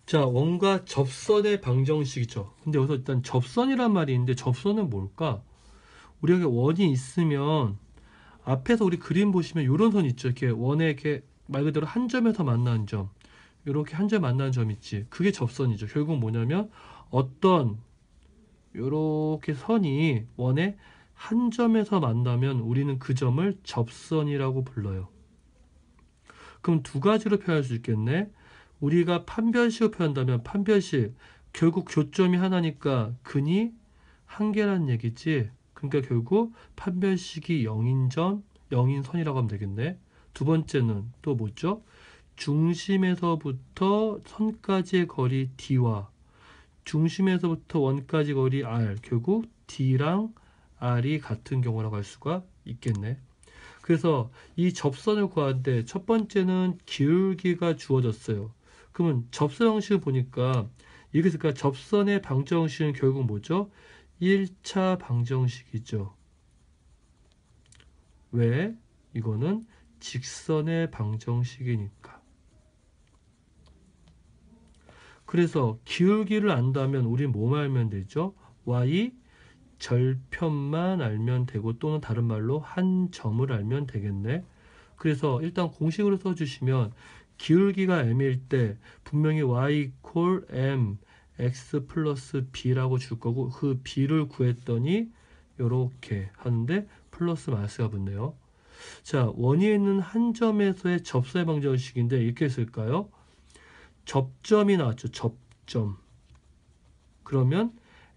자, 원과 접선의 방정식이죠. 근데 여기서 일단 접선이란 말이 있는데 접선은 뭘까? 우리가 원이 있으면 앞에서 우리 그림 보시면 이런 선 있죠. 이렇게 원에 이렇게 말 그대로 한 점에서 만나는 점. 이렇게 한 점 만나는 점 있지. 그게 접선이죠. 결국 뭐냐면 어떤 이렇게 선이 원의 한 점에서 만나면 우리는 그 점을 접선이라고 불러요. 그럼 두 가지로 표현할 수 있겠네. 우리가 판별식으로 표현한다면 판별식 결국 교점이 하나니까 근이 한 개란 얘기지. 그러니까 결국 판별식이 0인점, 0인선이라고 하면 되겠네. 두 번째는 또 뭐죠? 중심에서부터 선까지의 거리 D와 중심에서부터 원까지 거리 R, 결국 D랑 R이 같은 경우라고 할 수가 있겠네. 그래서 이 접선을 구하는데 첫 번째는 기울기가 주어졌어요. 그러면 접선 형식을 보니까 이게 있을까? 접선의 방정식은 결국 뭐죠? 1차 방정식이죠. 왜? 이거는 직선의 방정식이니까. 그래서 기울기를 안다면 우리 뭐만 알면 되죠? y 절편만 알면 되고 또는 다른 말로 한 점을 알면 되겠네. 그래서 일단 공식으로 써주시면 기울기가 m일 때 분명히 y equal m x 플러스 b라고 줄 거고 그 b를 구했더니 이렇게 하는데 플러스 마이너스가 붙네요. 자, 원위에 있는 한 점에서의 접선의 방정식인데 이렇게 쓸까요? 접점이 나왔죠. 접점. 그러면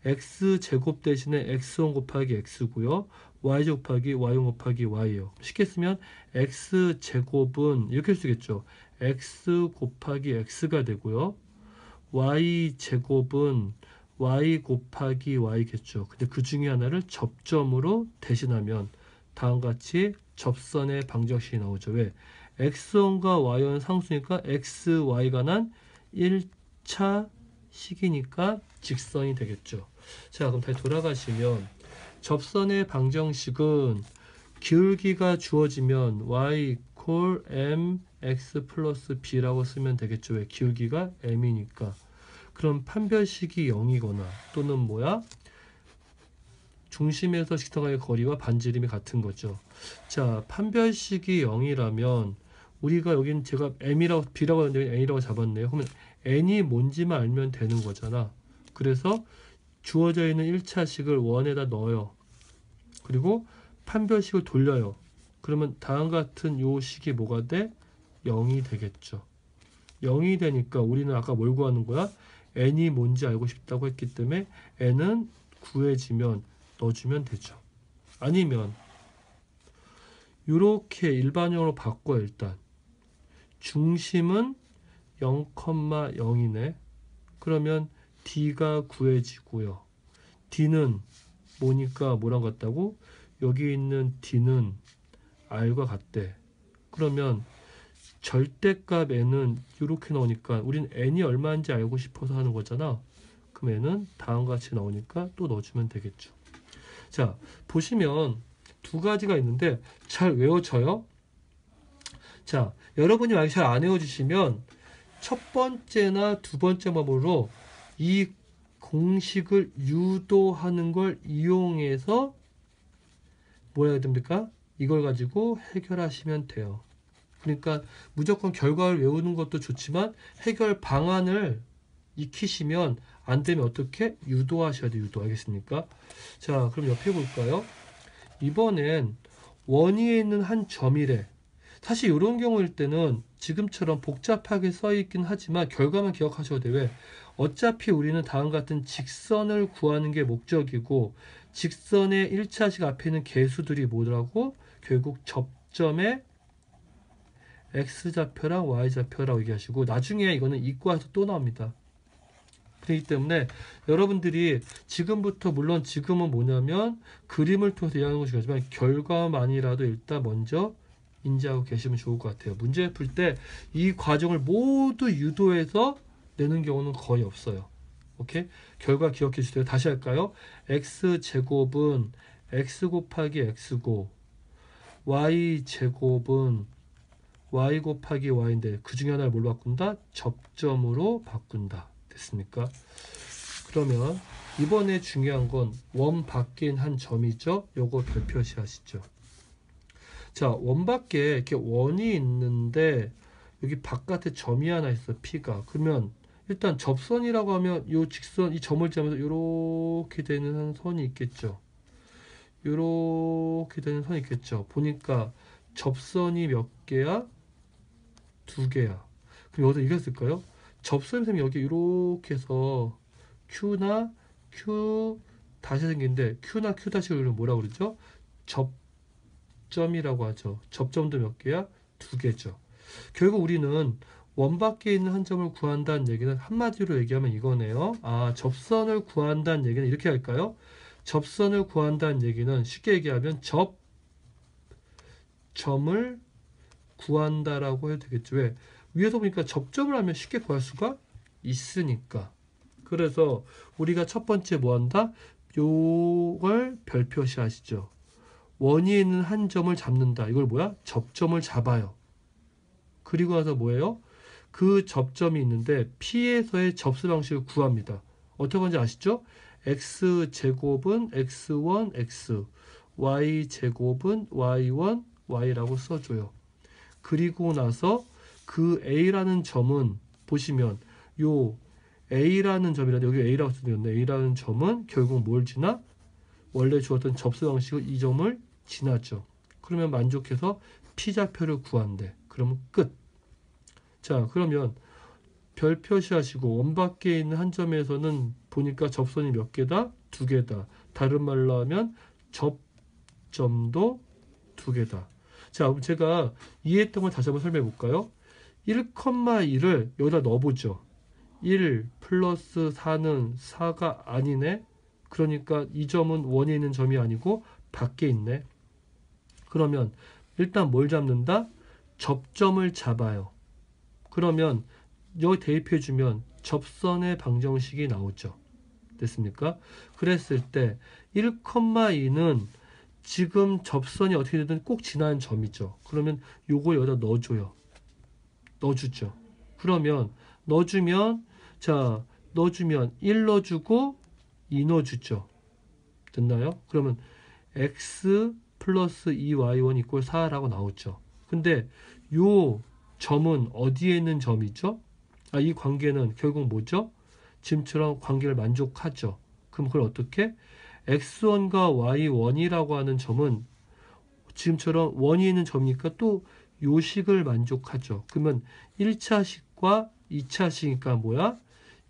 x제곱 대신에 x1 곱하기 x고요. y제곱 곱하기 y1 곱하기 y예요. 쉽게 쓰면 x제곱은 이렇게 쓰겠죠. x 곱하기 x가 되고요. y제곱은 y 곱하기 y겠죠. 근데 그 중에 하나를 접점으로 대신하면 다음과 같이 접선의 방정식이 나오죠. 왜? x1과 y1은 상수니까 x, y가 난 1차 식이니까 직선이 되겠죠. 자, 그럼 다시 돌아가시면 접선의 방정식은 기울기가 주어지면 y equal mx 플러스 b라고 쓰면 되겠죠. 왜? 기울기가 m이니까. 그럼 판별식이 0이거나 또는 뭐야? 중심에서 직선과의 거리와 반지름이 같은 거죠. 자, 판별식이 0이라면 우리가 여긴 제가 m이라고 b라고 하는데 n이라고 잡았네요. 그러면 n이 뭔지만 알면 되는 거잖아. 그래서 주어져 있는 1차식을 원에다 넣어요. 그리고 판별식을 돌려요. 그러면 다음과 같은 요 식이 뭐가 돼? 0이 되겠죠. 0이 되니까 우리는 아까 뭘 구하는 거야? n이 뭔지 알고 싶다고 했기 때문에 n은 구해지면 넣어주면 되죠. 아니면 이렇게 일반형으로 바꿔. 일단 중심은 0,0이네. 그러면 D가 구해지고요. D는 뭐니까 뭐랑 같다고? 여기 있는 D는 R과 같대. 그러면 절대값 N은 이렇게 나오니까 우린 N이 얼마인지 알고 싶어서 하는 거잖아. 그럼 N은 다음과 같이 나오니까 또 넣어주면 되겠죠. 자, 보시면 두 가지가 있는데 잘 외워져요? 자, 여러분이 만약 잘 안 외워주시면 첫 번째나 두 번째 방법으로 이 공식을 유도하는 걸 이용해서 뭐 해야 됩니까? 이걸 가지고 해결하시면 돼요. 그러니까 무조건 결과를 외우는 것도 좋지만 해결 방안을 익히시면 안 되면 어떻게? 유도하셔야 돼요. 유도. 알겠습니까? 자, 그럼 옆에 볼까요? 이번엔 원위에 있는 한 점이래. 사실 이런 경우일 때는 지금처럼 복잡하게 써 있긴 하지만 결과만 기억하셔도 돼요. 왜? 어차피 우리는 다음 같은 직선을 구하는 게 목적이고 직선의 1차식 앞에 있는 개수들이 뭐더라고? 결국 접점의 x좌표랑 y좌표라고 얘기하시고 나중에 이거는 이과에서 또 나옵니다. 그렇기 때문에 여러분들이 지금부터 물론 지금은 뭐냐면 그림을 통해서 이해하는 것이 중요하지만 결과만이라도 일단 먼저 인지하고 계시면 좋을 것 같아요. 문제 풀 때 이 과정을 모두 유도해서 내는 경우는 거의 없어요. 오케이? 결과 기억해 주세요. 다시 할까요? x제곱은 x 곱하기 x고 y제곱은 y 곱하기 y인데 그 중에 하나를 뭘로 바꾼다? 접점으로 바꾼다. 됐습니까? 그러면 이번에 중요한 건 원 밖인 한 점이죠. 요거 별표시 하시죠. 자, 원 밖에 이렇게 원이 있는데 여기 바깥에 점이 하나 있어. P가. 그러면 일단 접선이라고 하면 이 직선, 이 점을 지나면서 이렇게 되는 한 선이 있겠죠. 이렇게 되는 선이 있겠죠. 보니까 접선이 몇 개야? 두 개야. 그럼 여기서 이렇게 쓸까요? 접선이 생기면 여기 이렇게 해서 Q나 Q 다시 생긴데 Q나 Q 다시 우리는 뭐라 그러죠? 접점이라고 하죠. 접점도 몇 개야? 두 개죠. 결국 우리는 원 밖에 있는 한 점을 구한다는 얘기는 한마디로 얘기하면 이거네요. 아, 접선을 구한다는 얘기는 이렇게 할까요? 접선을 구한다는 얘기는 쉽게 얘기하면 접점을 구한다라고 해도 되겠죠. 왜? 위에서 보니까 접점을 하면 쉽게 구할 수가 있으니까. 그래서 우리가 첫 번째 뭐 한다? 요걸 별표시 하시죠. 원이 있는 한 점을 잡는다. 이걸 뭐야? 접점을 잡아요. 그리고 나서 뭐예요? 그 접점이 있는데 P에서의 접수 방식을 구합니다. 어떻게 하는지 아시죠? X제곱은 X1, X, Y제곱은 Y1, Y라고 써줘요. 그리고 나서 그 A라는 점은 보시면 요 A라는 점이라 여기 A라고 써드렸네. A라는 점은 결국 뭘 지나? 원래 주었던 접수 방식을 이 점을 지나죠. 그러면 만족해서 P좌표를 구한대. 그러면 끝. 자, 그러면 별 표시하시고 원 밖에 있는 한 점에서는 보니까 접선이 몇 개다? 두 개다. 다른 말로 하면 접점도 두 개다. 자, 제가 이해했던 걸 다시 한번 설명해 볼까요? 1,1을 여기다 넣어보죠. 1 플러스 4는 4가 아니네. 그러니까 이 점은 원에 있는 점이 아니고 밖에 있네. 그러면 일단 뭘 잡는다? 접점을 잡아요. 그러면 여기 대입해주면 접선의 방정식이 나오죠. 됐습니까? 그랬을 때 1,2는 지금 접선이 어떻게 되든 꼭 지나는 점이죠. 그러면 요거 여기다 넣어줘요. 넣어주죠. 그러면 넣어주면 자 넣어주면 1 넣어주고 2 넣어주죠. 됐나요? 그러면 x 플러스 2y1 이꼴 4라고 나오죠. 근데 요 점은 어디에 있는 점이죠? 아, 이 관계는 결국 뭐죠? 지금처럼 관계를 만족하죠. 그럼 그걸 어떻게? x1과 y1이라고 하는 점은 지금처럼 원이 있는 점이니까 또 요식을 만족하죠. 그러면 1차식과 2차식이니까 뭐야?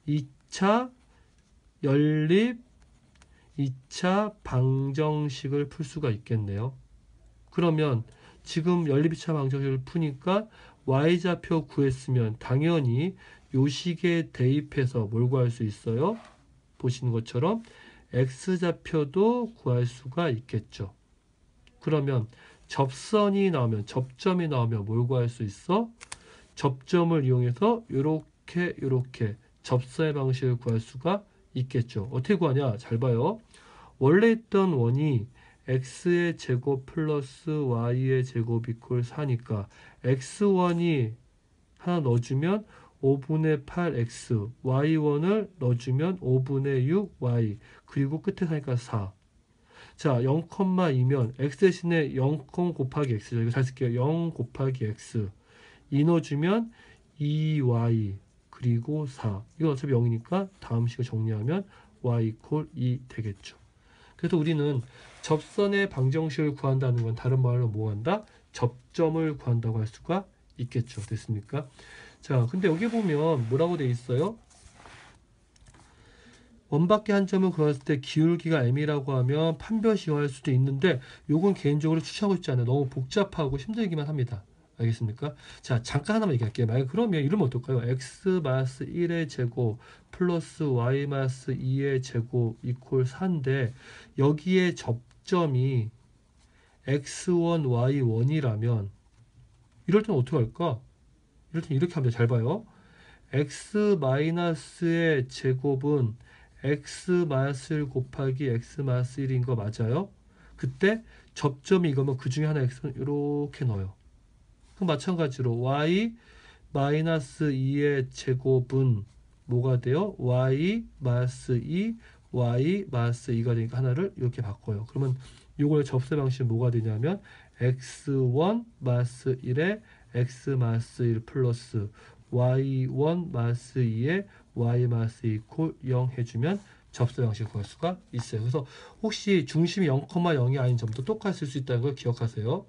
2차 연립, 2차 방정식을 풀 수가 있겠네요. 그러면 지금 연립 2차 방정식을 푸니까 y좌표 구했으면 당연히 요식에 대입해서 뭘 구할 수 있어요? 보시는 것처럼 x좌표도 구할 수가 있겠죠. 그러면 접선이 나오면 접점이 나오면 뭘 구할 수 있어? 접점을 이용해서 이렇게 접선의 방식을 구할 수가 있겠죠. 어떻게 구하냐? 잘 봐요. 원래 있던 원이 x의 제곱 플러스 y의 제곱 이퀄 4니까 x1이 하나 넣어주면 5분의 8x, y1을 넣어주면 5분의 6y, 그리고 끝에 사니까 4. 자, 0,2면 x 대신에 0 곱하기 x죠. 이거 잘 쓸게요. 0 곱하기 x. 2 넣어주면 2y, 그리고 4. 이건 어차피 0이니까 다음 식을 정리하면 y 이퀄 2 되겠죠. 그래서 우리는 접선의 방정식을 구한다는 건 다른 말로 뭐 한다? 접점을 구한다고 할 수가 있겠죠. 됐습니까? 자, 근데 여기 보면 뭐라고 돼 있어요? 원밖에 한 점을 구했을 때 기울기가 m이라고 하면 판별식 할 수도 있는데 요건 개인적으로 추천하고 있지 않아요. 너무 복잡하고 힘들기만 합니다. 알겠습니까? 자, 잠깐 하나만 얘기할게요. 만약 그러면 이러면 어떨까요? x-1의 제곱 플러스 y-2의 제곱 이퀄 4인데 여기에 접점이 x1, y1이라면 이럴 때는 어떻게 할까? 이럴 때는 이렇게 하면 잘 봐요. x-의 제곱은 x-1 곱하기 x-1인 거 맞아요? 그때 접점이 이거면 그 중에 하나 x는 이렇게 넣어요. 그럼 마찬가지로 y 마이너스 2의 제곱은 뭐가 돼요? y 마이너스 2 y 마이너스 2가 되니까 하나를 이렇게 바꿔요. 그러면 이거의 접수 방식은 뭐가 되냐면 x1 마이너스 1에 x 마이너스 1 플러스 y1 마이너스 2에 y 마이너스 2 이퀄 0 해주면 접수 방식을 구할 수가 있어요. 그래서 혹시 중심이 0,0이 아닌 점도 똑같을 수 있다는 걸 기억하세요.